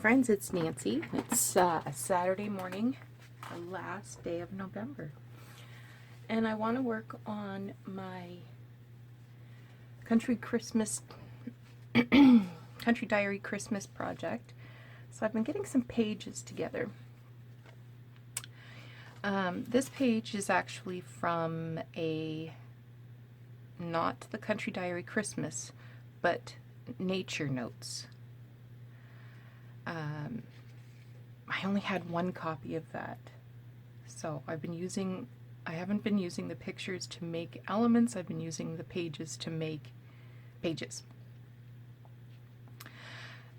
friends, it's Nancy. It's Saturday morning, the last day of November, and I want to work on my country diary Christmas project. So I've been getting some pages together. This page is actually from not the Country Diary Christmas, but Nature Notes. I only had one copy of that, so I haven't been using the pictures to make elements. I've been using the pages to make pages.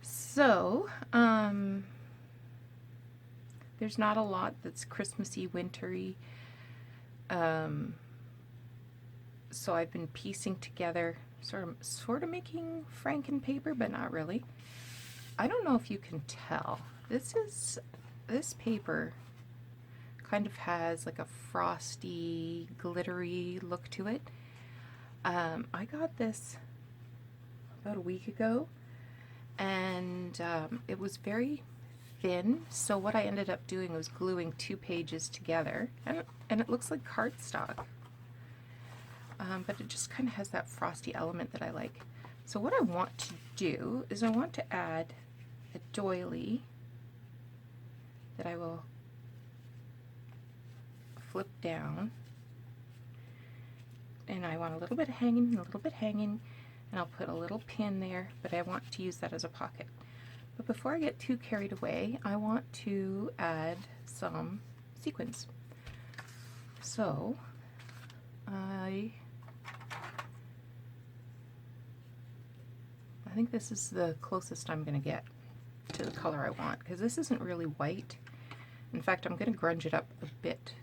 So there's not a lot that's Christmassy, wintry, so I've been piecing together, sort of making Franken paper, but not really. I don't know if you can tell. This paper kind of has like a frosty, glittery look to it. I got this about a week ago, and it was very thin, so what I ended up doing was gluing 2 pages together, and it looks like cardstock, but it just kind of has that frosty element that I like. So what I want to do is I want to add a doily that I will flip down, and I want a little bit hanging, and I'll put a little pin there, but I want to use that as a pocket. But before I get too carried away, I want to add some sequins. So I think this is the closest I'm going to get to the color I want, because this isn't really white. In fact, I'm going to grunge it up a bit.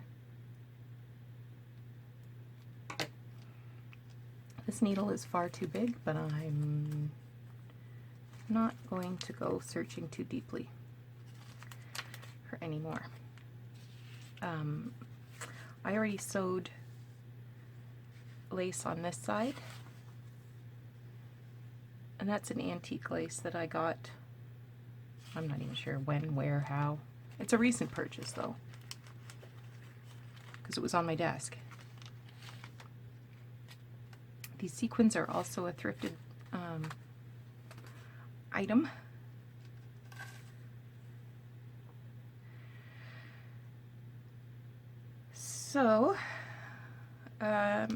This needle is far too big, but I'm not going to go searching too deeply for any more. I already sewed lace on this side, and that's an antique lace that I got, I'm not even sure when, where, how. It's a recent purchase though, because it was on my desk. These sequins are also a thrifted item. So I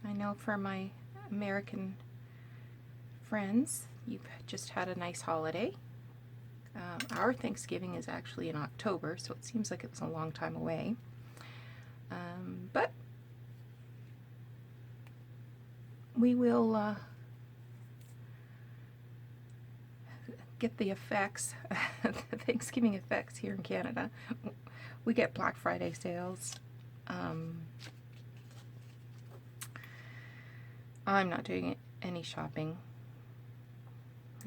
know for my American friends, you've just had a nice holiday. Our Thanksgiving is actually in October, so it seems like it was a long time away. But we will get the effects, the Thanksgiving effects here in Canada. We get Black Friday sales. I'm not doing any shopping.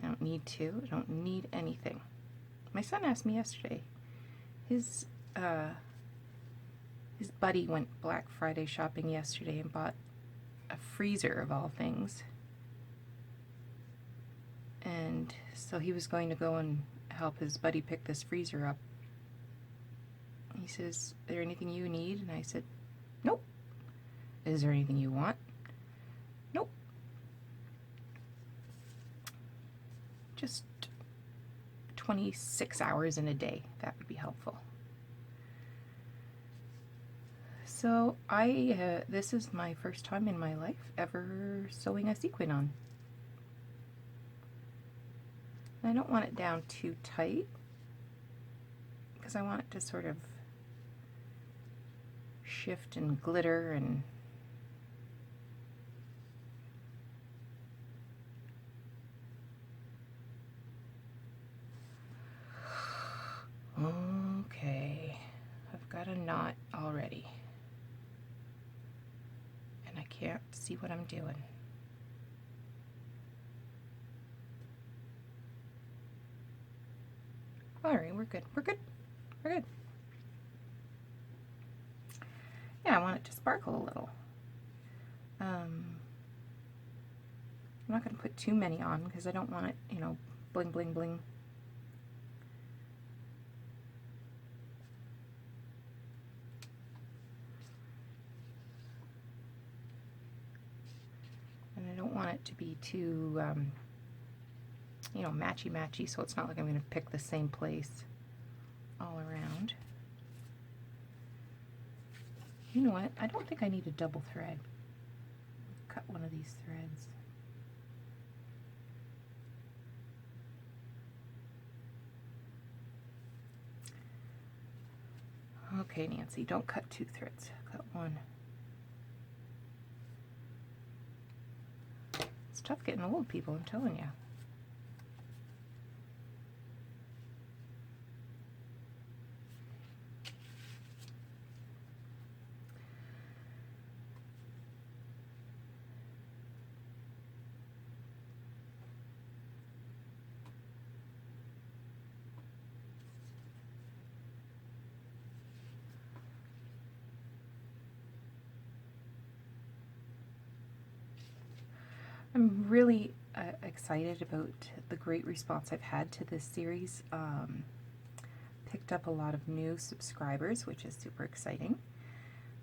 I don't need to. I don't need anything. My son asked me yesterday. His buddy went Black Friday shopping yesterday and bought a freezer of all things. And so he was going to go and help his buddy pick this freezer up. He says, "Is there anything you need?" And I said, "Nope." "Is there anything you want?" "Nope." Just 26 hours in a day. That would be helpful. So this is my first time in my life ever sewing a sequin on. I don't want it down too tight, because I want it to sort of shift and glitter and okay, I've got a knot already, and I can't see what I'm doing. Alright, we're good. We're good. We're good. Yeah, I want it to sparkle a little. I'm not going to put too many on because I don't want it, Bling, bling, bling. And I don't want it to be too, you know, matchy-matchy, so it's not like I'm going to pick the same place all around. You know what? I don't think I need a double thread. Cut one of these threads. Okay, Nancy, don't cut 2 threads. Cut 1. It's tough getting old, people, I'm telling you. I'm really excited about the great response I've had to this series. Picked up a lot of new subscribers, which is super exciting.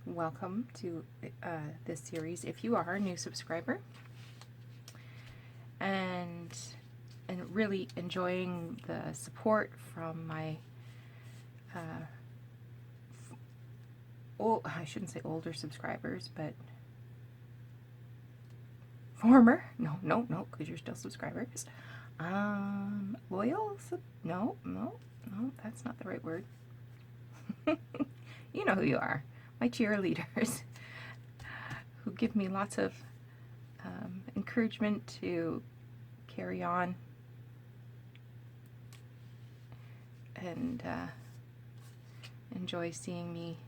Welcome to this series if you are a new subscriber. And really enjoying the support from my I shouldn't say older subscribers, but former, no, because you're still subscribers. Loyal, no, that's not the right word. You know who you are, my cheerleaders, who give me lots of encouragement to carry on and enjoy seeing me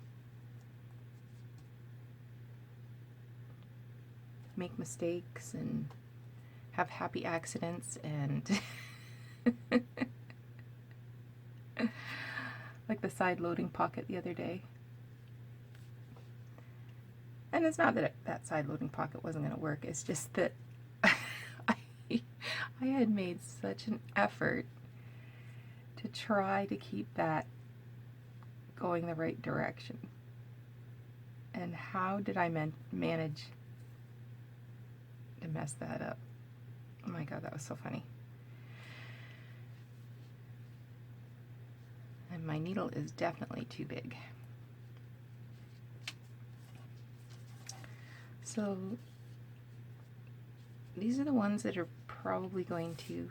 make mistakes and have happy accidents and like the side loading pocket the other day. And it's not that that side loading pocket wasn't going to work, it's just that I had made such an effort to try to keep that going the right direction. And how did I manage to mess that up? Oh my god, that was so funny. And my needle is definitely too big. So these are the ones that are probably going to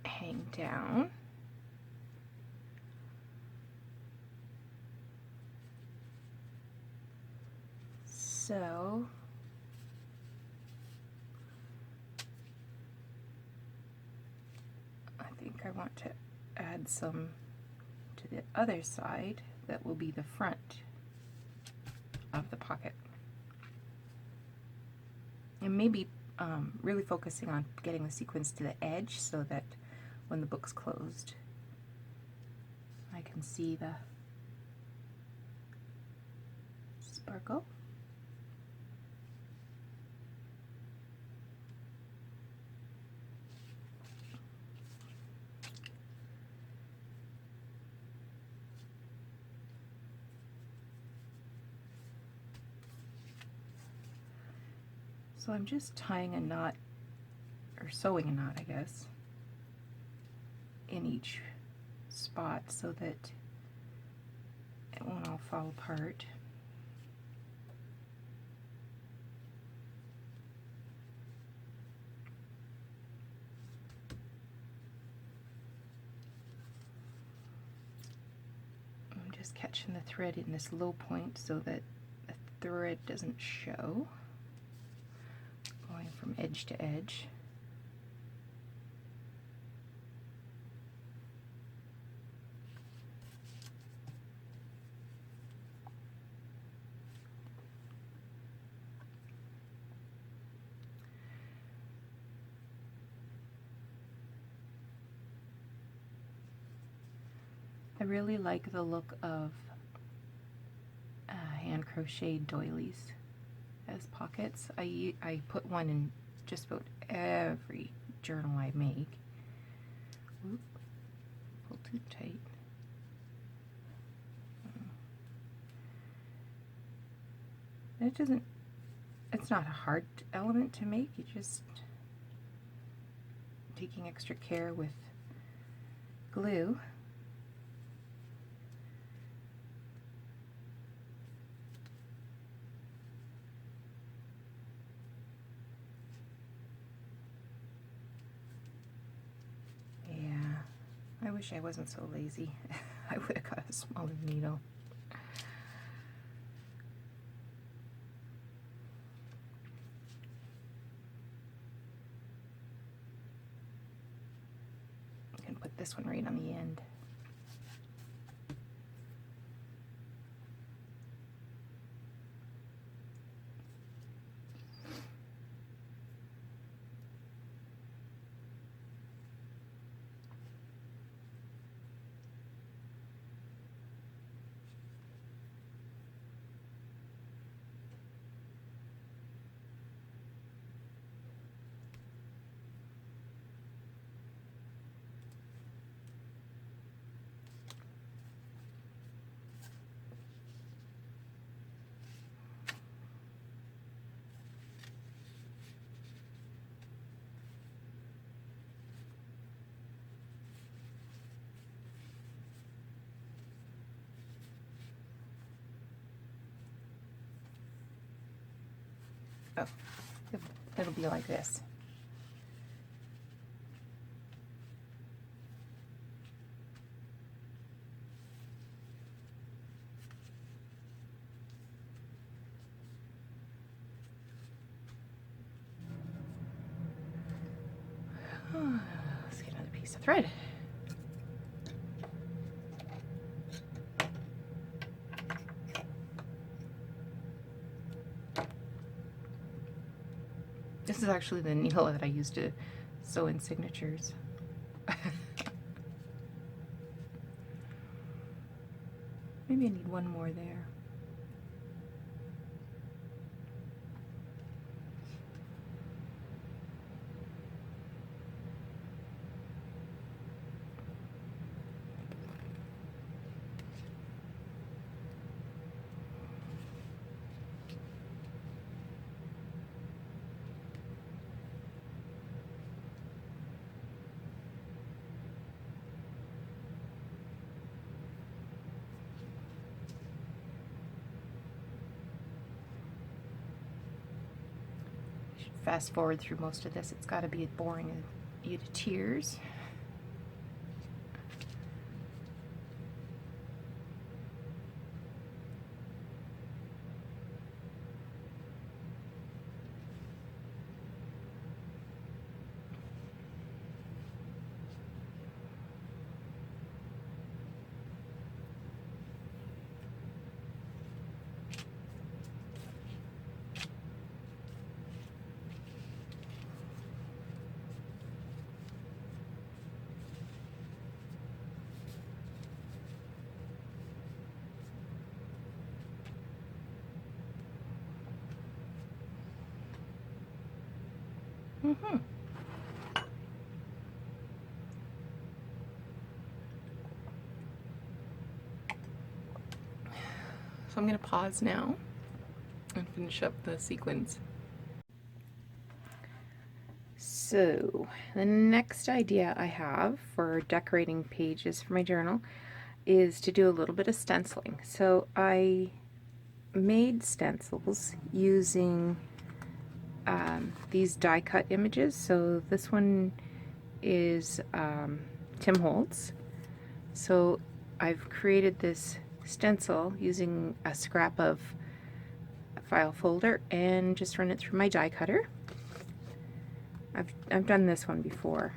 hang down. So I think I want to add some to the other side that will be the front of the pocket. And maybe really focusing on getting the sequins to the edge so that when the book's closed, I can see the sparkle. So I'm just tying a knot, or sewing a knot, I guess, in each spot so that it won't all fall apart. I'm just catching the thread in this low point so that the thread doesn't show. Going from edge to edge. I really like the look of hand crocheted doilies as pockets. I put one in just about every journal I make. Oop, pull too tight. It doesn't, it's not a hard element to make, you just taking extra care with glue. Yeah, I wish I wasn't so lazy. I would have got a smaller needle. Put this one right on the end. Oh, it'll be like this. Let's get another piece of thread. This is actually the needle that I used to sew in signatures. Maybe I need one more there. Fast forward through most of this. It's got to be boring you to tears. So I'm going to pause now and finish up the sequins. So the next idea I have for decorating pages for my journal is to do a little bit of stenciling. So I made stencils using these die cut images. So this one is Tim Holtz. So I've created this stencil using a scrap of a file folder and just run it through my die cutter. I've done this one before.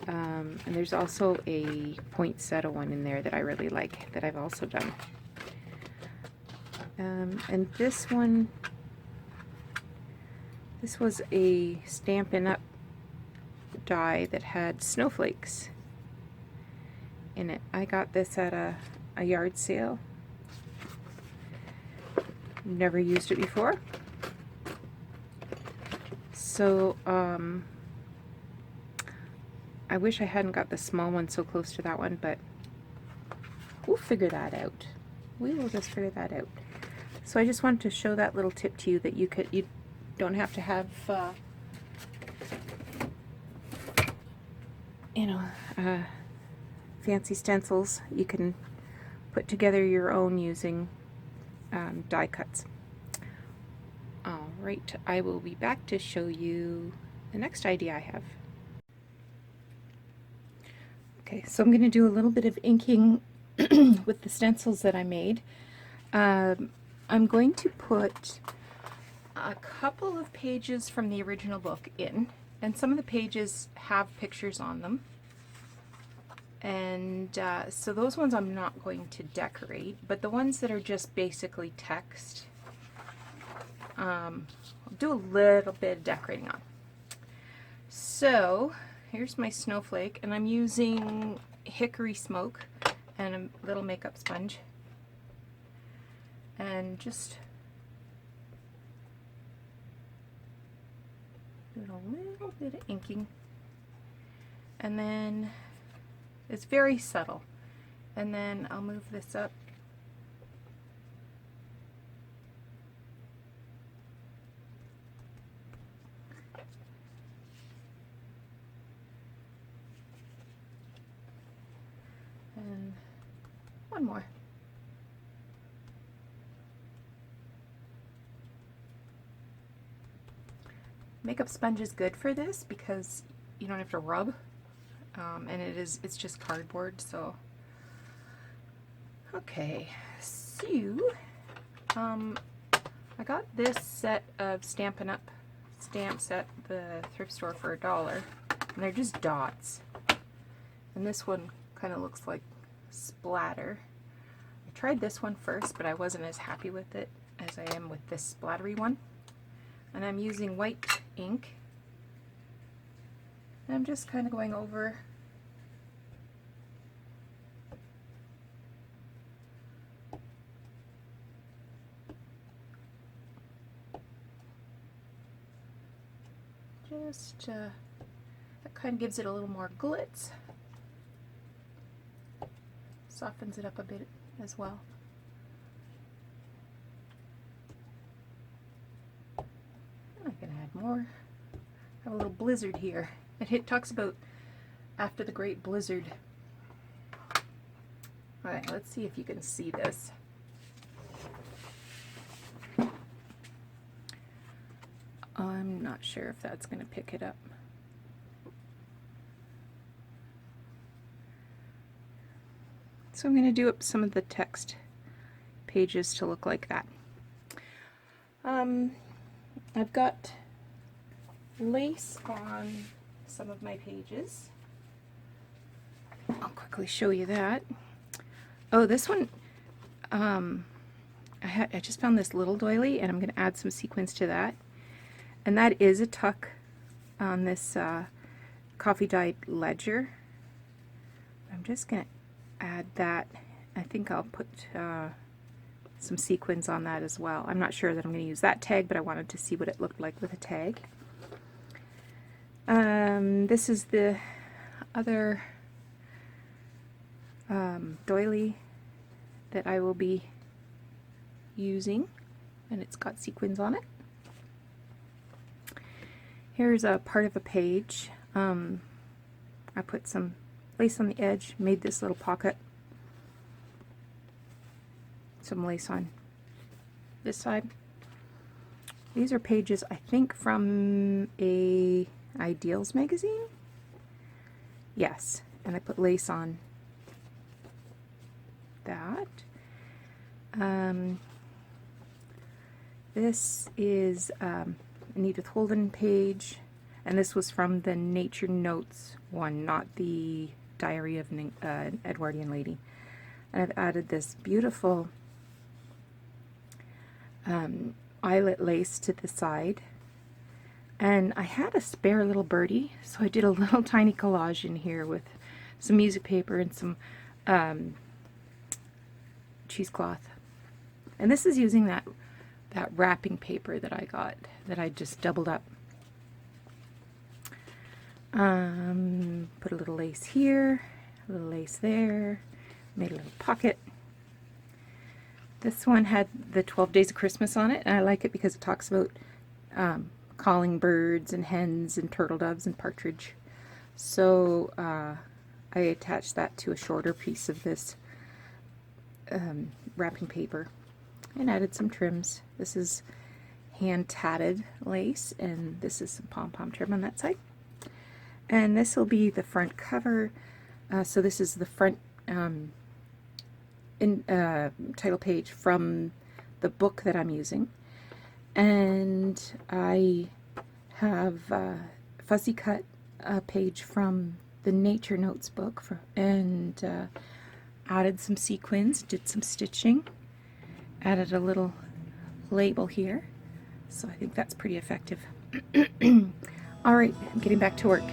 And there's also a poinsettia one in there that I really like that I've also done. And this one, this was a Stampin' Up! Die that had snowflakes in it. I got this at a yard sale. Never used it before. So I wish I hadn't got the small one so close to that one, but we'll figure that out. We will just figure that out. So I just wanted to show that little tip to you, that you don't have to have you know, fancy stencils. You can put together your own using die cuts. Alright, I will be back to show you the next idea I have. Okay, so I'm going to do a little bit of inking with the stencils that I made. I'm going to put a couple of pages from the original book in, and some of the pages have pictures on them. And so those ones I'm not going to decorate, but the ones that are just basically text, I'll do a little bit of decorating on. So here's my snowflake, and I'm using hickory smoke and a little makeup sponge, and just doing a little bit of inking, and then it's very subtle, and then I'll move this up and one more. Makeup sponge is good for this because you don't have to rub, and it's just cardboard. So okay, so I got this set of Stampin' Up stamps at the thrift store for $1, and they're just dots, and this one kind of looks like splatter. I tried this one first, but I wasn't as happy with it as I am with this splattery one. And I'm using white ink, and I'm just kind of going over that kind of gives it a little more glitz, softens it up a bit as well. I can add more. I have a little blizzard here. It talks about after the great blizzard. Alright, let's see if you can see this. I'm not sure if that's going to pick it up. So I'm going to do up some of the text pages to look like that. I've got lace on some of my pages. I'll quickly show you that. Oh, this one, I just found this little doily, and I'm going to add some sequins to that. And that is a tuck on this coffee dyed ledger. I'm just going to add that. I think I'll put some sequins on that as well. I'm not sure that I'm going to use that tag, but I wanted to see what it looked like with a tag. This is the other doily that I will be using, and it's got sequins on it. Here's a part of a page. I put some lace on the edge, made this little pocket, some lace on this side. These are pages, I think, from a Ideals magazine. Yes, and I put lace on that. This is an Edith Holden page, and this was from the Nature Notes one, not the Diary of an Edwardian Lady. And I've added this beautiful eyelet lace to the side, and I had a spare little birdie, so I did a little tiny collage in here with some music paper and some cheesecloth. And this is using that wrapping paper that I got, that I just doubled up. Put a little lace here, a little lace there, made a little pocket. This one had the 12 Days of Christmas on it, and I like it because it talks about calling birds and hens and turtle doves and partridge. So I attached that to a shorter piece of this wrapping paper and added some trims. This is hand tatted lace, and this is some pom-pom trim on that side. And this will be the front cover. So this is the front title page from the book that I'm using. And I have fuzzy cut a page from the Nature Notes book and added some sequins, did some stitching, added a little label here. So I think that's pretty effective. All right, I'm getting back to work.